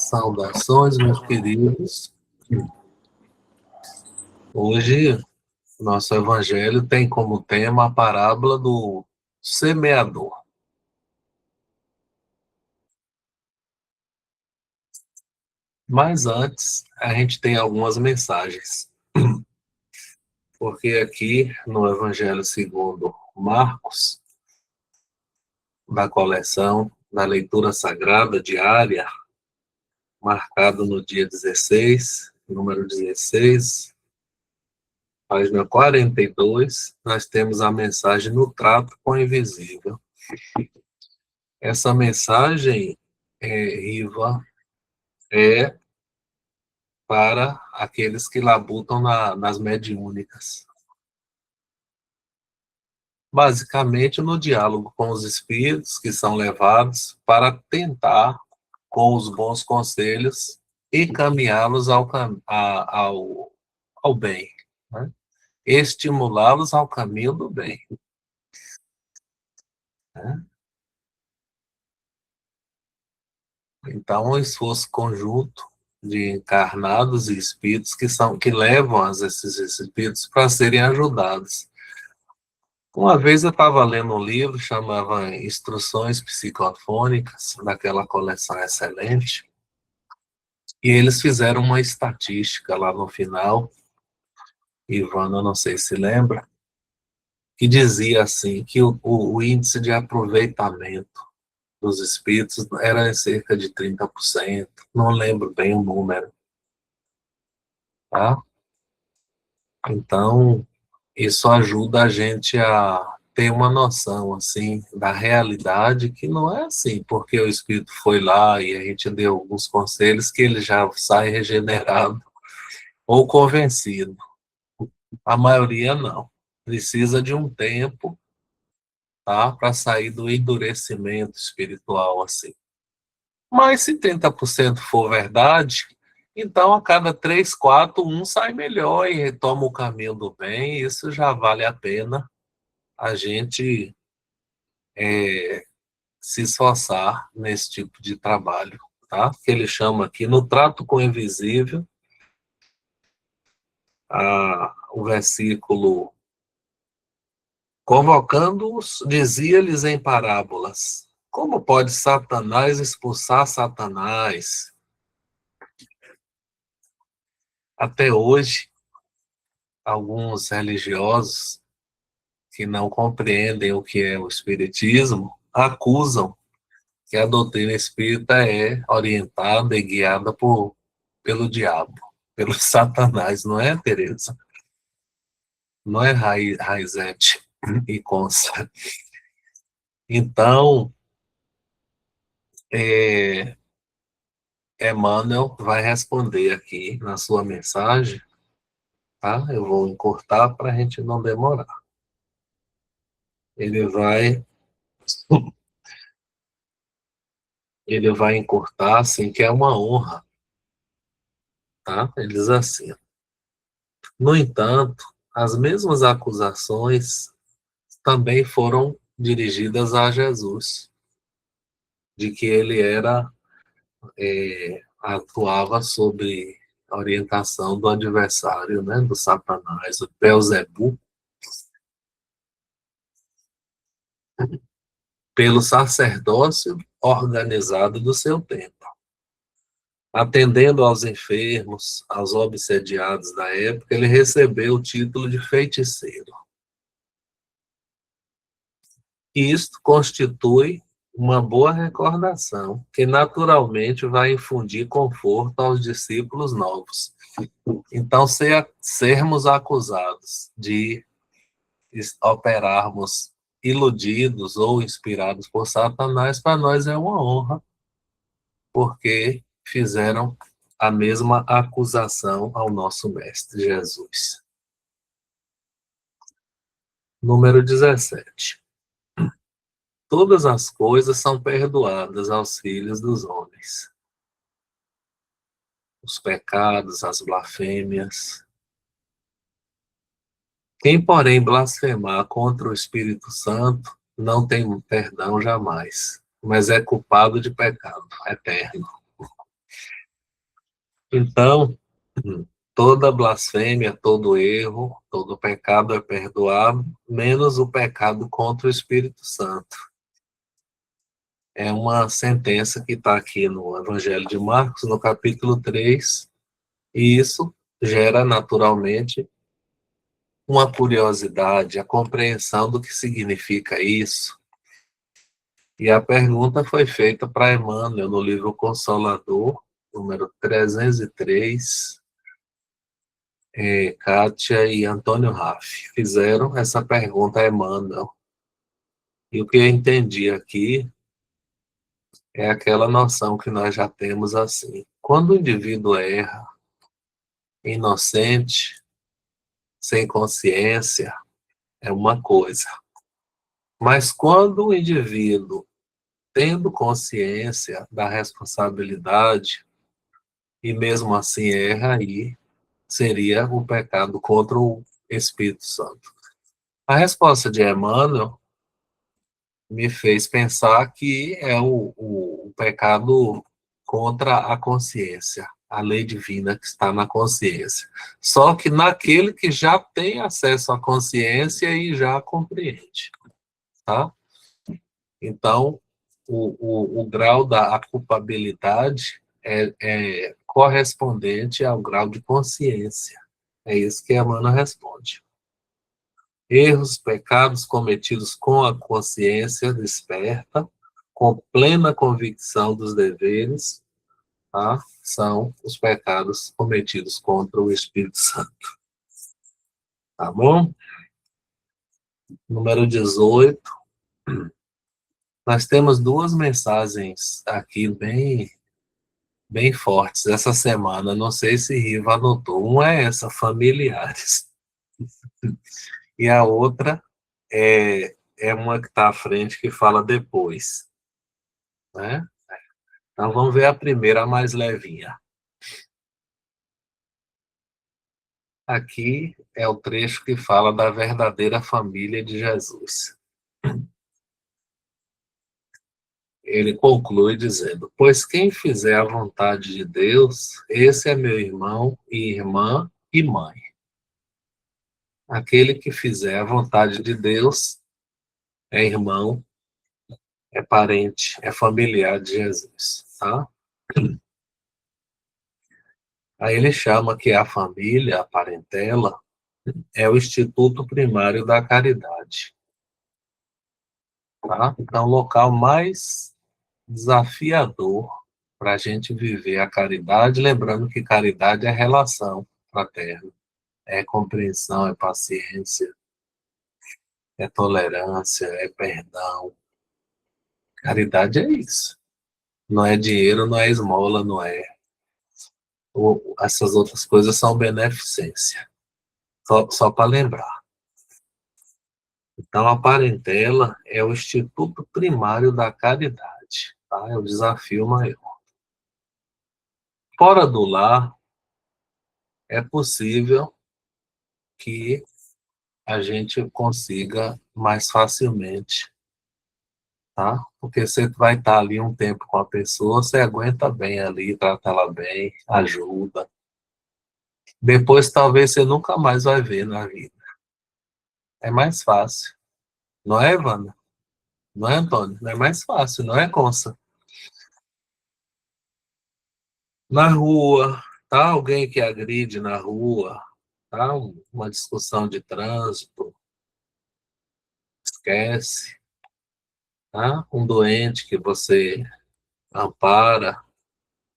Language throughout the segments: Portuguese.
Saudações, meus queridos. Hoje, nosso evangelho tem como tema a parábola do semeador. Mas antes, a gente tem algumas mensagens. Porque aqui, no Evangelho segundo Marcos, da coleção da leitura sagrada diária, marcado no dia 16, número 16, página 42, nós temos a mensagem no trato com o invisível. Essa mensagem, Riva, é para aqueles que labutam nas mediúnicas. Basicamente, no diálogo com os espíritos que são levados para tentar, com os bons conselhos, encaminhá-los ao bem, né? Estimulá-los ao caminho do bem, né? Então, um esforço conjunto de encarnados e espíritos que levam esses espíritos para serem ajudados. Uma vez eu estava lendo um livro, chamava Instruções Psicofônicas, daquela coleção excelente, e eles fizeram uma estatística lá no final, Ivana, não sei se lembra, que dizia assim, que o índice de aproveitamento dos espíritos era cerca de 30%, não lembro bem o número, tá? Então, isso ajuda a gente a ter uma noção, assim, da realidade, que não é assim, porque o espírito foi lá e a gente deu alguns conselhos que ele já sai regenerado ou convencido. A maioria não. Precisa de um tempo, tá, para sair do endurecimento espiritual, assim. Mas se 30% for verdade, então a cada 3, 4, um sai melhor e retoma o caminho do bem, isso já vale a pena a gente se esforçar nesse tipo de trabalho, tá? Que ele chama aqui, no trato com o invisível, o versículo, convocando-os, dizia-lhes em parábolas, como pode Satanás expulsar Satanás? Até hoje, alguns religiosos que não compreendem o que é o espiritismo acusam que a doutrina espírita é orientada e guiada pelo diabo, pelo Satanás, não é, Tereza? Não é Raizete e Consa. Então, Emmanuel vai responder aqui na sua mensagem, tá? Eu vou encurtar para a gente não demorar. Ele vai encurtar, assim, que é uma honra, tá? Ele diz assim: no entanto, as mesmas acusações também foram dirigidas a Jesus, de que ele atuava sob a orientação do adversário, né, do Satanás, o Beelzebub, pelo sacerdócio organizado do seu tempo. Atendendo aos enfermos, aos obsediados da época, ele recebeu o título de feiticeiro. E isto constitui uma boa recordação, que naturalmente vai infundir conforto aos discípulos novos. Então, sermos acusados de operarmos iludidos ou inspirados por Satanás, para nós é uma honra, porque fizeram a mesma acusação ao nosso Mestre Jesus. Número 17. Todas as coisas são perdoadas aos filhos dos homens. Os pecados, as blasfêmias. Quem, porém, blasfemar contra o Espírito Santo não tem perdão jamais, mas é culpado de pecado eterno. Então, toda blasfêmia, todo erro, todo pecado é perdoado, menos o pecado contra o Espírito Santo. É uma sentença que está aqui no Evangelho de Marcos, no capítulo 3, e isso gera naturalmente uma curiosidade, a compreensão do que significa isso. E a pergunta foi feita para Emmanuel no livro Consolador, número 303. Kátia e Antônio Raff fizeram essa pergunta a Emmanuel. E o que eu entendi aqui é aquela noção que nós já temos assim. Quando o indivíduo erra, inocente, sem consciência, é uma coisa. Mas quando o indivíduo, tendo consciência da responsabilidade, e mesmo assim erra, aí seria o pecado contra o Espírito Santo. A resposta de Emmanuel me fez pensar que é o pecado contra a consciência, a lei divina que está na consciência. Só que naquele que já tem acesso à consciência e já compreende, tá? Então, o grau da culpabilidade é correspondente ao grau de consciência. É isso que Emmanuel responde. Erros, pecados cometidos com a consciência desperta, com plena convicção dos deveres, tá? São os pecados cometidos contra o Espírito Santo. Tá bom? Número 18. Nós temos duas mensagens aqui bem fortes essa semana. Não sei se Riva anotou. Uma é essa, familiares. E a outra é uma que está à frente, que fala depois, né? Então vamos ver a primeira, a mais levinha. Aqui é o trecho que fala da verdadeira família de Jesus. Ele conclui dizendo: pois quem fizer a vontade de Deus, esse é meu irmão e irmã e mãe. Aquele que fizer a vontade de Deus é irmão, é parente, é familiar de Jesus, tá? Aí ele chama que a família, a parentela, é o instituto primário da caridade, tá? Então, o local mais desafiador para a gente viver a caridade, lembrando que caridade é relação fraterna, é compreensão, é paciência, é tolerância, é perdão. Caridade é isso. Não é dinheiro, não é esmola, não é. Essas outras coisas são beneficência. Só para lembrar. Então, a parentela é o instituto primário da caridade. Tá? É o desafio maior. Fora do lar, é possível que a gente consiga mais facilmente, tá? Porque você vai estar ali um tempo com a pessoa, você aguenta bem ali, trata ela bem, ajuda. Depois talvez você nunca mais vai ver na vida. É mais fácil. Não é, Evandro? Não é, Antônio? Não é mais fácil, não é, Consa? Na rua, tá? Alguém que agride na rua, tá? Uma discussão de trânsito, esquece, tá? Um doente que você ampara,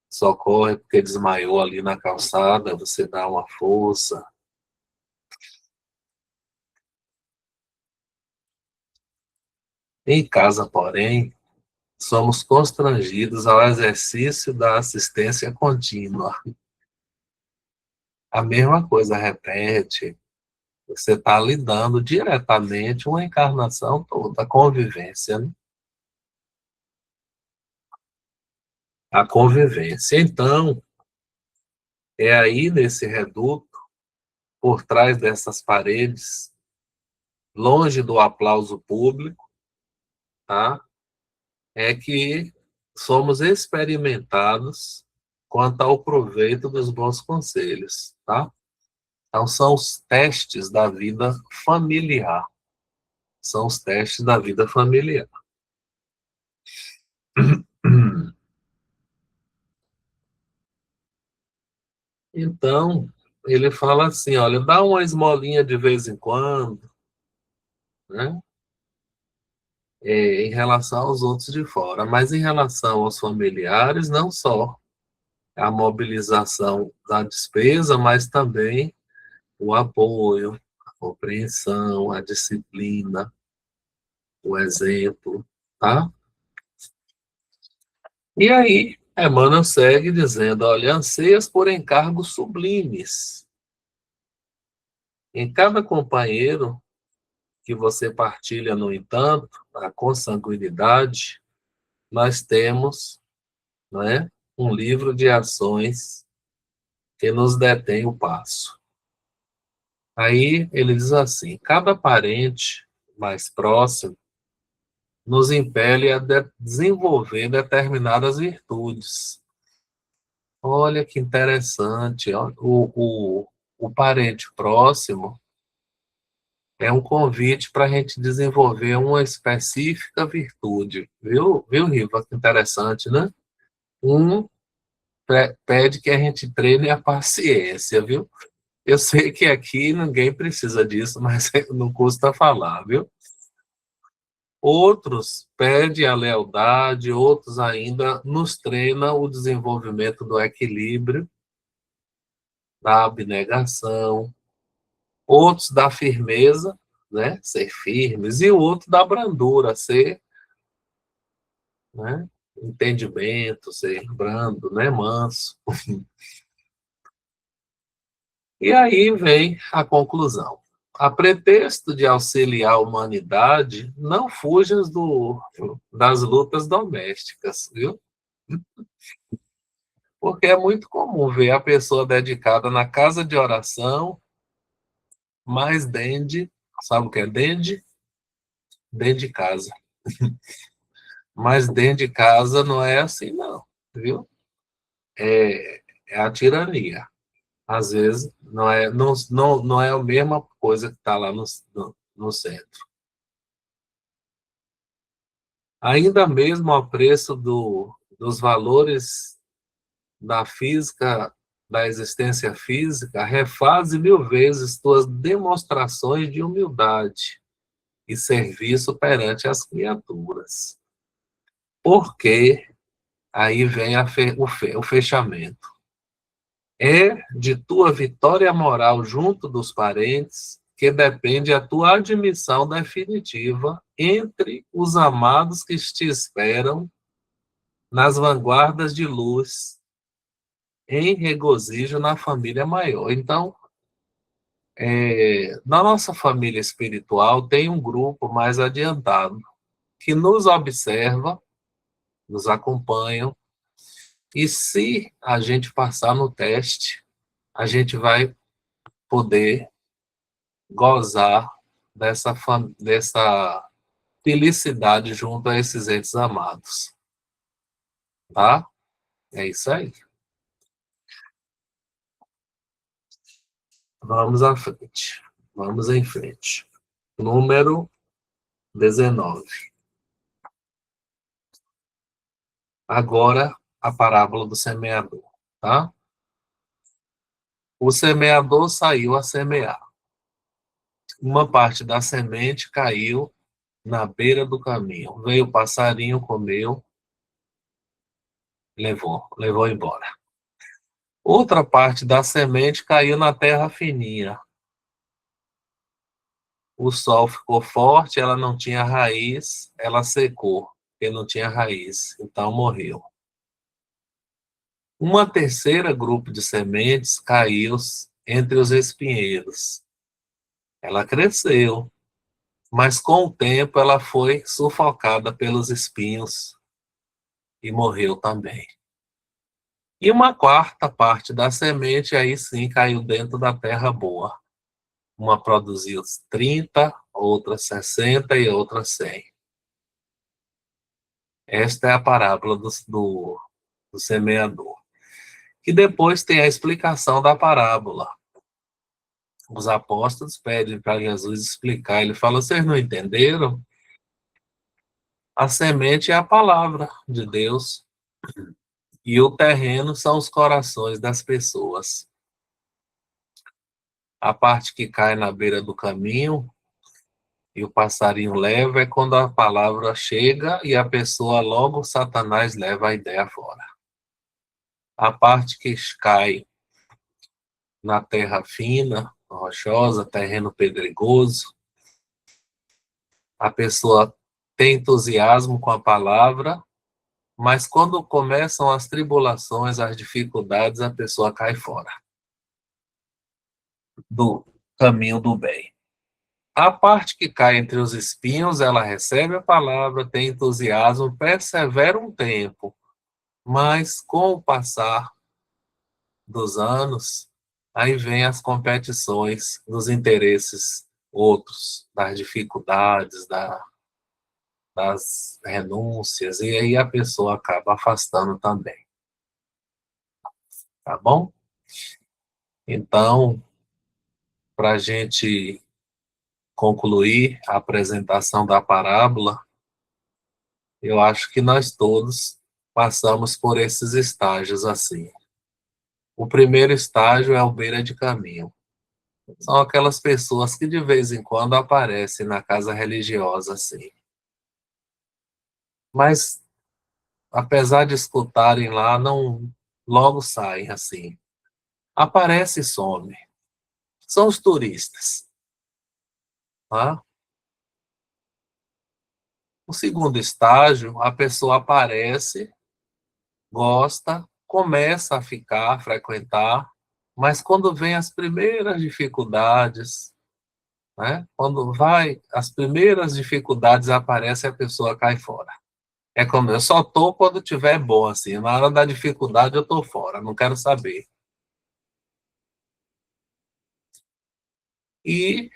socorre porque desmaiou ali na calçada, você dá uma força. Em casa, porém, somos constrangidos ao exercício da assistência contínua. A mesma coisa repete, você está lidando diretamente uma encarnação toda, a convivência, né? A convivência. Então, é aí nesse reduto, por trás dessas paredes, longe do aplauso público, tá? É que somos experimentados quanto ao proveito dos bons conselhos, tá? Então, são os testes da vida familiar. São os testes da vida familiar. Então, ele fala assim, olha, dá uma esmolinha de vez em quando, né? Em relação aos outros de fora, mas em relação aos familiares, não só a mobilização da despesa, mas também o apoio, a compreensão, a disciplina, o exemplo, tá? E aí, Emmanuel segue dizendo, olha, anseias por encargos sublimes. Em cada companheiro que você partilha, no entanto, a consanguinidade, nós temos, né, um livro de ações que nos detém o passo. Aí ele diz assim: cada parente mais próximo nos impele a desenvolver determinadas virtudes. Olha que interessante, ó. O parente próximo é um convite para a gente desenvolver uma específica virtude, viu, Riva? Que interessante, né? Um pede que a gente treine a paciência, viu? Eu sei que aqui ninguém precisa disso, mas não custa falar, viu? Outros pedem a lealdade, outros ainda nos treinam o desenvolvimento do equilíbrio, da abnegação, outros da firmeza, né, ser firmes, e o outro da brandura, ser, né, entendimento, ser brando, né, manso. E aí vem a conclusão. A pretexto de auxiliar a humanidade, não fujas das lutas domésticas, viu? Porque é muito comum ver a pessoa dedicada na casa de oração, mas dentro, sabe o que é dentro? Dentro de casa. Mas dentro de casa não é assim, não, viu? É a tirania. Às vezes não é a mesma coisa que está lá no centro. Ainda mesmo ao preço dos valores da física, da existência física, refaze 1000 vezes tuas demonstrações de humildade e serviço perante as criaturas. Porque aí vem o fechamento. É de tua vitória moral junto dos parentes que depende a tua admissão definitiva entre os amados que te esperam nas vanguardas de luz, em regozijo na família maior. Então, na nossa família espiritual, tem um grupo mais adiantado que nos observa, nos acompanha, e se a gente passar no teste, a gente vai poder gozar dessa felicidade junto a esses entes amados. Tá? É isso aí. Vamos à frente. Vamos em frente. Número 19. Agora, a parábola do semeador. Tá? O semeador saiu a semear. Uma parte da semente caiu na beira do caminho. Veio o passarinho, comeu, levou embora. Outra parte da semente caiu na terra fininha. O sol ficou forte, ela não tinha raiz, ela secou, porque não tinha raiz, então morreu. Uma terceira grupo de sementes caiu entre os espinheiros. Ela cresceu, mas com o tempo ela foi sufocada pelos espinhos e morreu também. E uma quarta parte da semente aí sim caiu dentro da terra boa. Uma produziu 30, outra 60 e outra 100. Esta é a parábola do semeador. E depois tem a explicação da parábola. Os apóstolos pedem para Jesus explicar. Ele fala: vocês não entenderam? A semente é a palavra de Deus. E o terreno são os corações das pessoas. A parte que cai na beira do caminho e o passarinho leva é quando a palavra chega e a pessoa logo Satanás leva a ideia fora. A parte que cai na terra fina, rochosa, terreno pedregoso, a pessoa tem entusiasmo com a palavra, mas quando começam as tribulações, as dificuldades, a pessoa cai fora do caminho do bem. A parte que cai entre os espinhos, ela recebe a palavra, tem entusiasmo, persevera um tempo, mas com o passar dos anos, aí vem as competições dos interesses outros, das dificuldades, das renúncias, e aí a pessoa acaba afastando também. Tá bom? Então, para a gente concluir a apresentação da parábola, eu acho que nós todos passamos por esses estágios assim. O primeiro estágio é o beira de caminho. São aquelas pessoas que de vez em quando aparecem na casa religiosa assim. Mas, apesar de escutarem lá, não logo saem assim. Aparece e some. São os turistas. Tá? O segundo estágio, a pessoa aparece, gosta, começa a ficar, a frequentar, mas quando vem as primeiras dificuldades, né? Quando vai, as primeiras dificuldades aparecem, a pessoa cai fora. É como eu só tô quando tiver bom, assim, na hora da dificuldade eu tô fora, não quero saber. E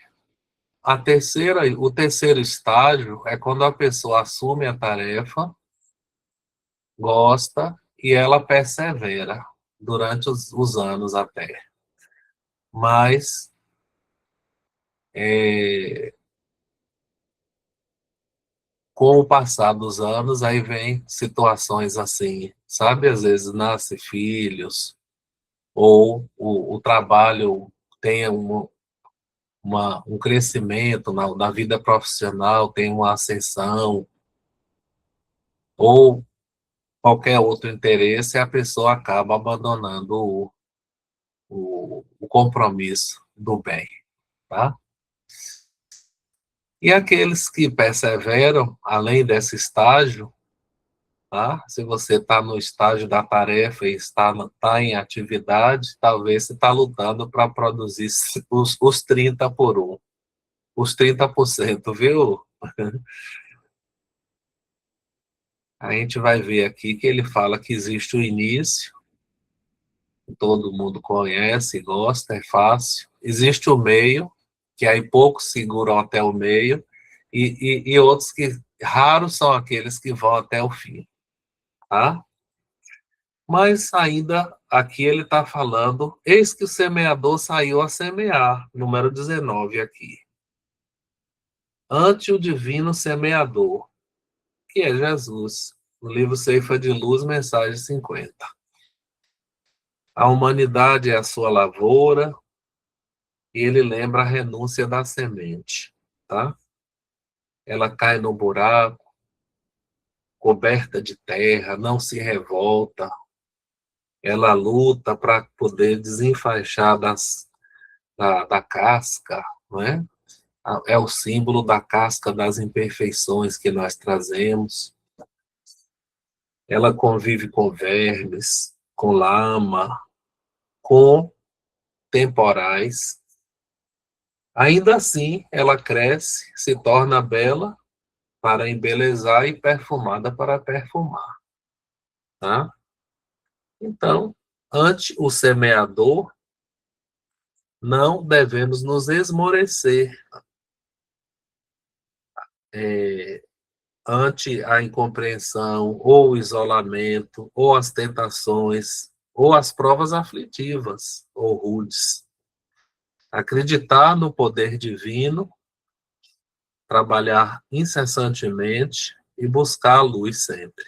o terceiro estágio é quando a pessoa assume a tarefa, gosta e ela persevera durante os anos até. Mas com o passar dos anos, aí vem situações assim, sabe? Às vezes nasce filhos, ou o trabalho tem um crescimento na vida profissional, tem uma ascensão, ou qualquer outro interesse, a pessoa acaba abandonando o compromisso do bem, tá? E aqueles que perseveram, além desse estágio, tá? Se você está no estágio da tarefa e tá em atividade, talvez você está lutando para produzir os 30 por 1, os 30%, viu? A gente vai ver aqui que ele fala que existe o início, que todo mundo conhece, gosta, é fácil. Existe o meio, que aí poucos seguram até o meio, e outros que raros são aqueles que vão até o fim, tá? Mas ainda aqui ele está falando, eis que o semeador saiu a semear, número 19 aqui. Ante o divino semeador, que é Jesus. No livro Ceifa de Luz, mensagem 50. A humanidade é a sua lavoura, e ele lembra a renúncia da semente, tá? Ela cai no buraco, coberta de terra, não se revolta, ela luta para poder desenfaixar da casca, não é? É o símbolo da casca das imperfeições que nós trazemos. Ela convive com vermes, com lama, com temporais. Ainda assim, ela cresce, se torna bela para embelezar e perfumada para perfumar. Tá? Então, ante o semeador, não devemos nos esmorecer ante a incompreensão, ou o isolamento, ou as tentações, ou as provas aflitivas ou rudes. Acreditar no poder divino, trabalhar incessantemente e buscar a luz sempre.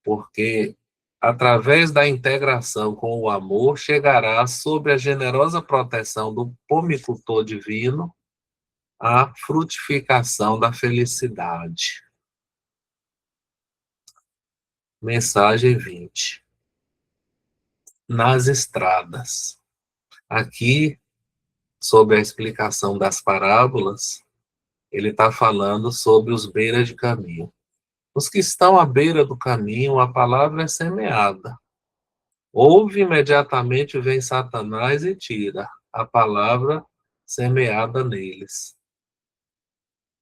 Porque através da integração com o amor, chegará sob a generosa proteção do pomicultor divino a frutificação da felicidade. Mensagem 20. Nas estradas. Aqui, sob a explicação das parábolas, ele está falando sobre os beiras de caminho. Os que estão à beira do caminho, a palavra é semeada. Ouve imediatamente, vem Satanás e tira a palavra semeada neles.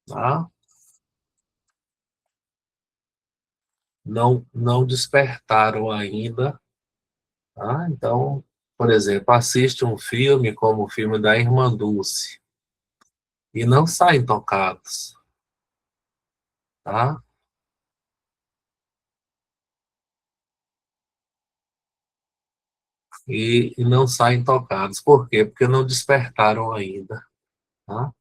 Tá? Não despertaram ainda. Tá? Então, por exemplo, assiste um filme como o filme da Irmã Dulce e não saem tocados. Tá? E não saem tocados. Por quê? Porque não despertaram ainda. Tá?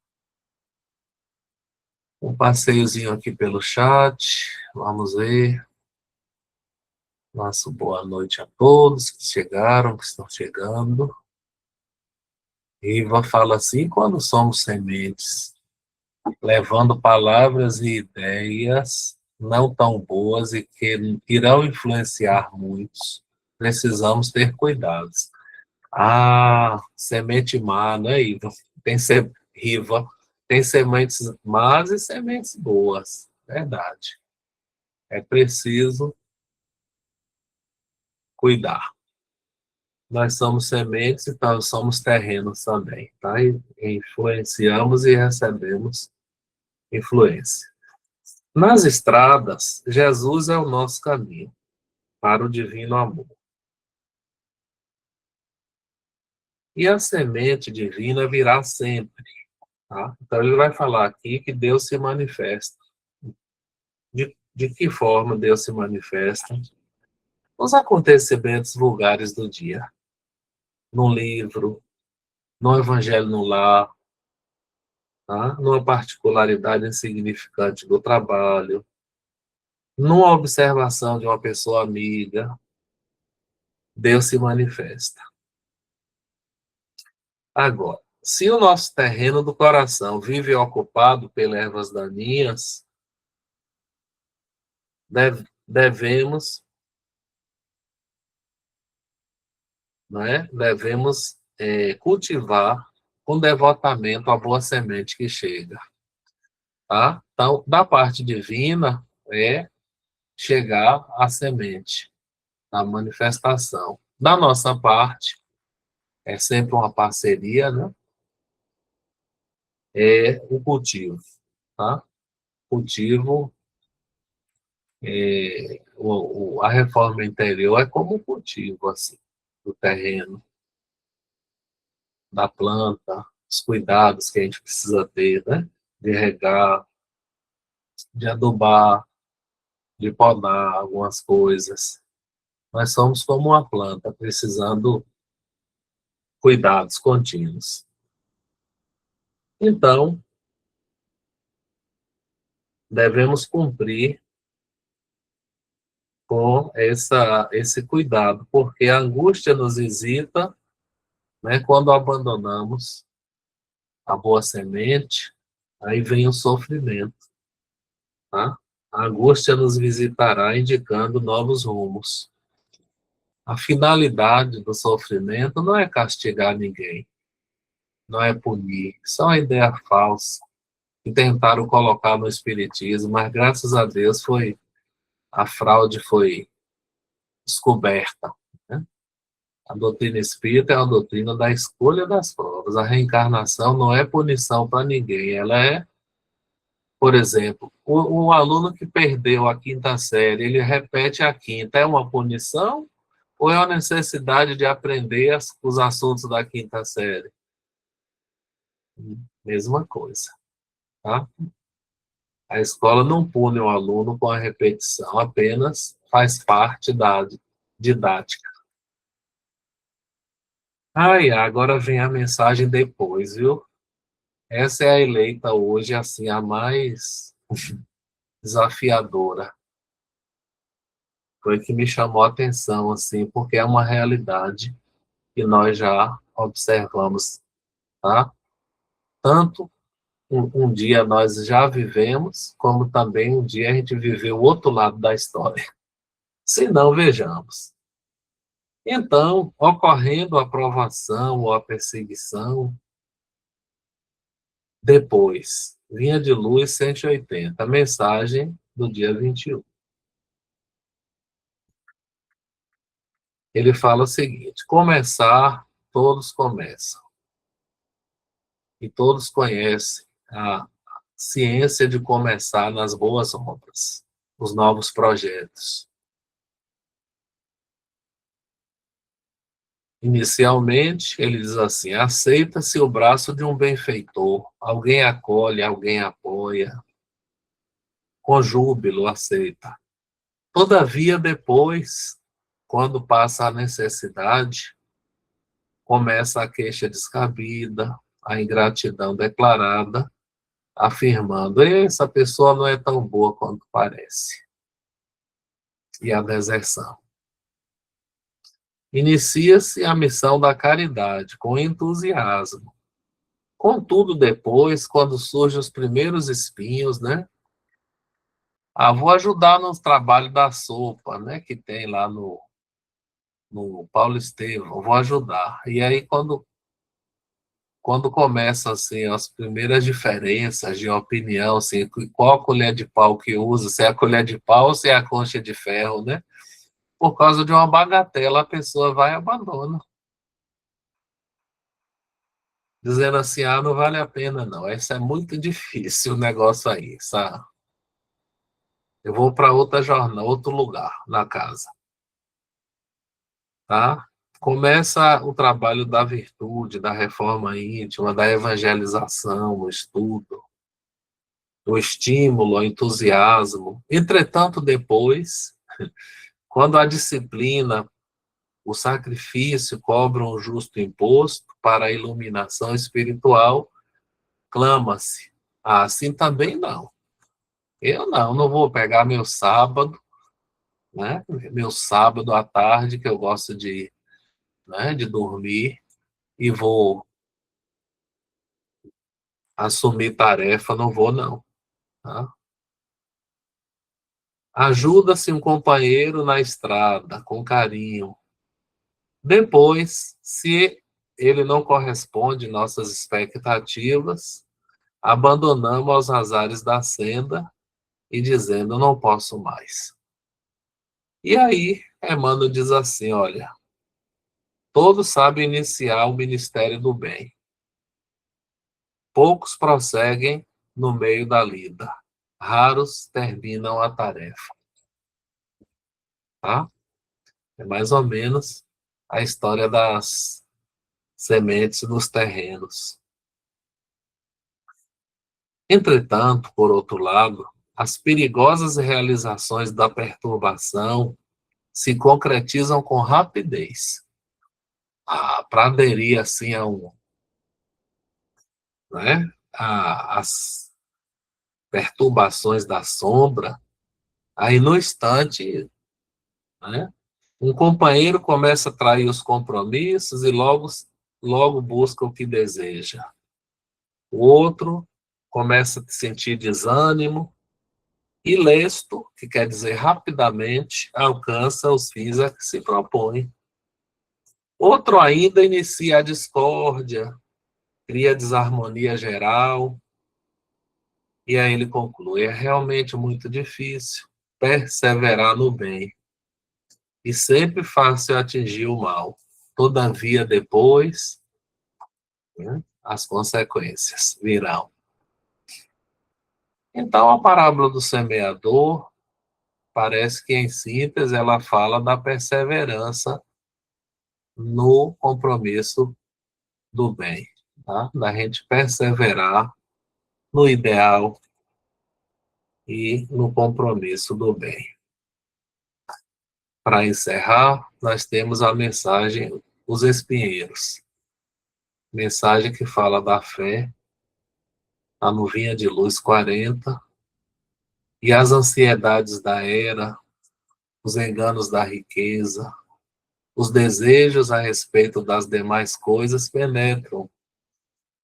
Um passeiozinho aqui pelo chat. Vamos ver. Nossa, boa noite a todos que chegaram, que estão chegando. Iva fala assim: quando somos sementes, levando palavras e ideias não tão boas e que irão influenciar muitos, precisamos ter cuidados. Ah, semente má, né, Iva? Riva, tem sementes más e sementes boas, verdade. É preciso cuidar. Nós somos sementes, então somos terrenos também, tá? E influenciamos e recebemos influência. Nas estradas, Jesus é o nosso caminho para o divino amor. E a semente divina virá sempre, tá? Então ele vai falar aqui que Deus se manifesta. De que forma Deus se manifesta? Nos acontecimentos vulgares do dia. No livro, no evangelho no lar, tá? Numa particularidade insignificante do trabalho, numa observação de uma pessoa amiga, Deus se manifesta. Agora, se o nosso terreno do coração vive ocupado pelas ervas daninhas, devemos, devemos cultivar com devotamento a boa semente que chega. Tá? Então, da parte divina é chegar à semente, a manifestação. Da nossa parte, é sempre uma parceria, né? É o cultivo, tá? Cultivo, a reforma interior é como o cultivo, assim, do terreno, da planta, os cuidados que a gente precisa ter, né? De regar, de adubar, de podar algumas coisas. Nós somos como uma planta, precisando cuidados contínuos. Então, devemos cumprir com esse cuidado, porque a angústia nos visita, né, quando abandonamos a boa semente, aí vem o sofrimento. Tá? A angústia nos visitará indicando novos rumos. A finalidade do sofrimento não é castigar ninguém, não é punir. Isso é uma ideia falsa que tentaram colocar no espiritismo, mas graças a Deus a fraude foi descoberta. Né? A doutrina espírita é a doutrina da escolha das provas. A reencarnação não é punição para ninguém, ela é, por exemplo, o aluno que perdeu a quinta série, ele repete a quinta, é uma punição ou é uma necessidade de aprender os assuntos da quinta série? Mesma coisa, tá? A escola não pune o aluno com a repetição, apenas faz parte da didática. Ai, agora vem a mensagem depois, viu? Essa é a eleita hoje, assim, a mais desafiadora. Foi que me chamou a atenção, assim, porque é uma realidade que nós já observamos, tá? Tanto um dia nós já vivemos, como também um dia a gente viveu o outro lado da história. Se não, vejamos. Então, ocorrendo a aprovação ou a perseguição, depois, linha de luz 180, mensagem do dia 21. Ele fala o seguinte: começar, todos começam. E todos conhecem a ciência de começar nas boas obras, os novos projetos. Inicialmente, ele diz assim: aceita-se o braço de um benfeitor, alguém acolhe, alguém apoia, com júbilo aceita. Todavia, depois, quando passa a necessidade, começa a queixa descabida, a ingratidão declarada, afirmando: essa pessoa não é tão boa quanto parece. E a deserção. Inicia-se a missão da caridade com entusiasmo. Contudo, depois, quando surgem os primeiros espinhos, né? Ah, vou ajudar no trabalho da sopa, né? Que tem lá no Paulo Estevam, vou ajudar. E aí, quando começam assim, as primeiras diferenças de opinião, assim, qual a colher de pau que usa, se é a colher de pau ou se é a concha de ferro, né? Por causa de uma bagatela, a pessoa vai e abandona. Dizendo assim, ah, não vale a pena não, isso é muito difícil o negócio aí, sabe? Eu vou para outra jornada, outro lugar na casa, tá? Começa o trabalho da virtude, da reforma íntima, da evangelização, o estudo, o estímulo, o entusiasmo. Entretanto, depois, quando a disciplina, o sacrifício cobram um justo imposto para a iluminação espiritual, clama-se. Ah, assim também não. Eu não vou pegar meu sábado, né? Meu sábado à tarde, que eu gosto de dormir, e vou assumir tarefa, não vou não. Tá? Ajuda-se um companheiro na estrada, com carinho. Depois, se ele não corresponde nossas expectativas, abandonamos aos azares da senda e dizendo, não posso mais. E aí, Emmanuel diz assim, olha, todos sabem iniciar o ministério do bem. Poucos prosseguem no meio da lida. Raros terminam a tarefa. Tá? É mais ou menos a história das sementes nos terrenos. Entretanto, por outro lado, as perigosas realizações da perturbação se concretizam com rapidez. Para aderir assim né, as perturbações da sombra, aí no instante, né, um companheiro começa a trair os compromissos e logo busca o que deseja. O outro começa a sentir desânimo e lesto, que quer dizer rapidamente, alcança os fins a que se propõe. Outro ainda inicia a discórdia, cria desarmonia geral, e aí ele conclui: é realmente muito difícil perseverar no bem, e sempre fácil atingir o mal. Todavia, depois, né, as consequências virão. Então, a parábola do semeador, parece que, em síntese, ela fala da perseverança no compromisso do bem, tá? Da gente perseverar no ideal, e no compromisso do bem. Para encerrar, nós temos a mensagem Os Espinheiros. Mensagem que fala da fé, a nuvinha de luz 40, e as ansiedades da era, os enganos da riqueza, os desejos a respeito das demais coisas penetram,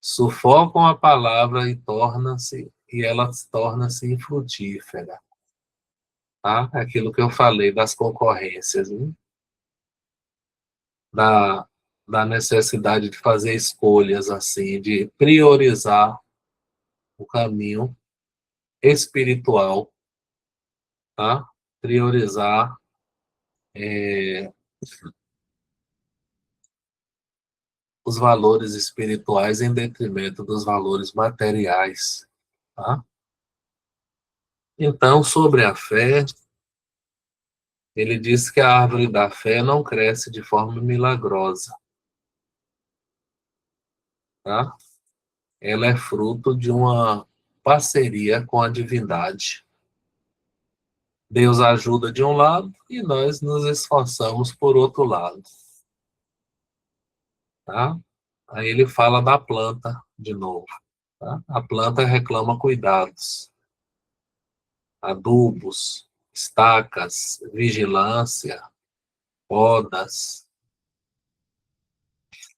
sufocam a palavra e ela torna-se infrutífera. Tá? Aquilo que eu falei das concorrências, né? da, da necessidade de fazer escolhas assim, de priorizar o caminho espiritual, tá? Priorizar os valores espirituais em detrimento dos valores materiais, tá? Então, sobre a fé, ele diz que a árvore da fé não cresce de forma milagrosa, tá? Ela é fruto de uma parceria com a divindade. Deus ajuda de um lado e nós nos esforçamos por outro lado, tá? Aí ele fala da planta de novo, tá? A planta reclama cuidados, adubos, estacas, vigilância, podas.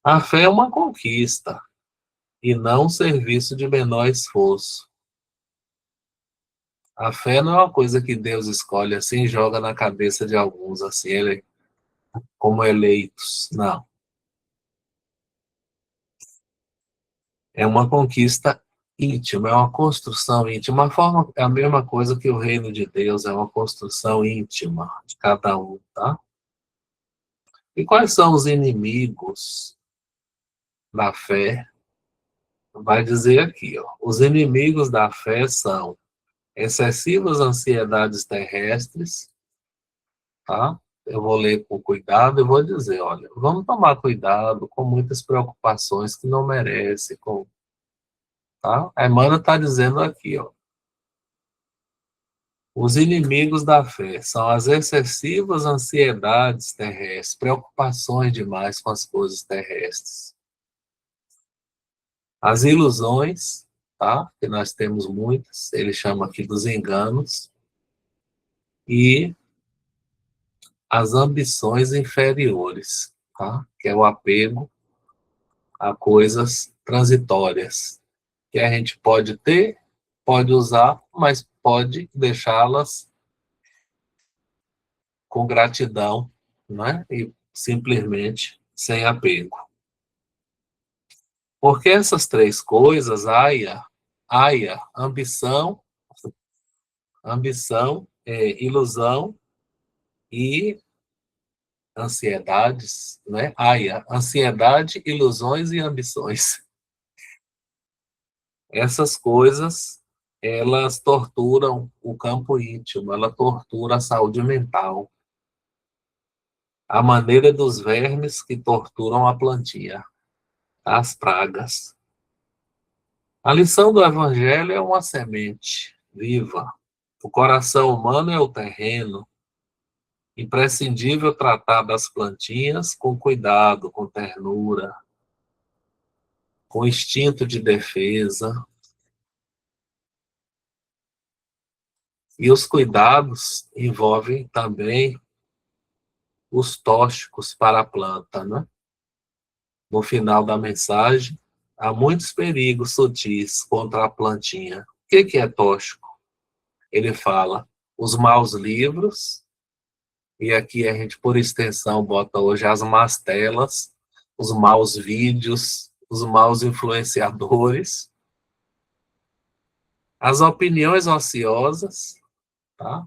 A fé é uma conquista e não um serviço de menor esforço. A fé não é uma coisa que Deus escolhe assim e joga na cabeça de alguns, assim, ele, como eleitos. Não. É uma conquista íntima, é uma construção íntima. É a mesma coisa que o reino de Deus, é uma construção íntima de cada um, tá? E quais são os inimigos da fé? Vai dizer aqui, ó. Os inimigos da fé são excessivas ansiedades terrestres, tá? Eu vou ler com cuidado e vou dizer, olha, vamos tomar cuidado com muitas preocupações que não merecem, tá? A Emmanuel está dizendo aqui, ó, os inimigos da fé são as excessivas ansiedades terrestres, preocupações demais com as coisas terrestres. As ilusões, tá? Que nós temos muitas, ele chama aqui dos enganos, e as ambições inferiores, tá? Que é o apego a coisas transitórias, que a gente pode ter, pode usar, mas pode deixá-las com gratidão, né? E simplesmente sem apego. Porque essas três coisas, ambição, ilusão e ansiedades, né? Ansiedade, ilusões e ambições. Essas coisas, elas torturam o campo íntimo, ela tortura a saúde mental. A maneira dos vermes que torturam a plantinha, as pragas. A lição do Evangelho é uma semente viva. O coração humano é o terreno. Imprescindível tratar das plantinhas com cuidado, com ternura, com instinto de defesa. E os cuidados envolvem também os tóxicos para a planta, né? No final da mensagem, há muitos perigos sutis contra a plantinha. O que é tóxico? Ele fala os maus livros, e aqui a gente, por extensão, bota hoje as más telas, os maus vídeos, os maus influenciadores, as opiniões ociosas, tá?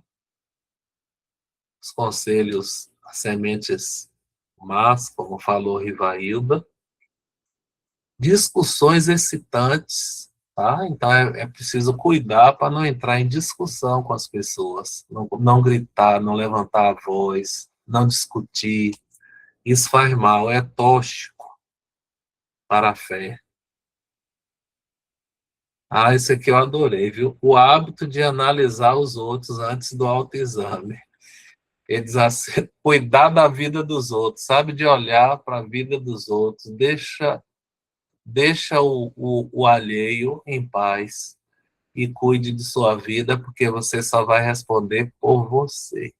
Os conselhos, as sementes más, como falou Rivailda, discussões excitantes, tá? Então é preciso cuidar para não entrar em discussão com as pessoas, não gritar, não levantar a voz, não discutir. Isso faz mal, é tóxico para a fé. Ah, isso aqui eu adorei, viu? O hábito de analisar os outros antes do autoexame. Ele diz assim, cuidar da vida dos outros, sabe? De olhar para a vida dos outros. Deixa o alheio em paz e cuide de sua vida, porque você só vai responder por você,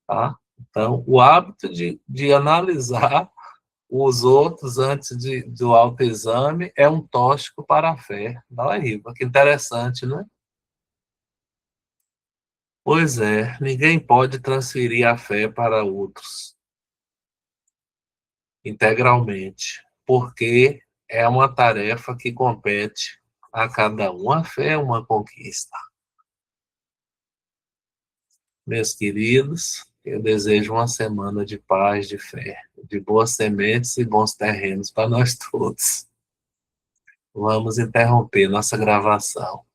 tá? Então, o hábito de analisar os outros antes do autoexame é um tóxico para a fé. Dá aí, que interessante, né? Pois é, ninguém pode transferir a fé para outros integralmente, porque é uma tarefa que compete a cada um. A fé é uma conquista. Meus queridos, eu desejo uma semana de paz, de fé, de boas sementes e bons terrenos para nós todos. Vamos interromper nossa gravação.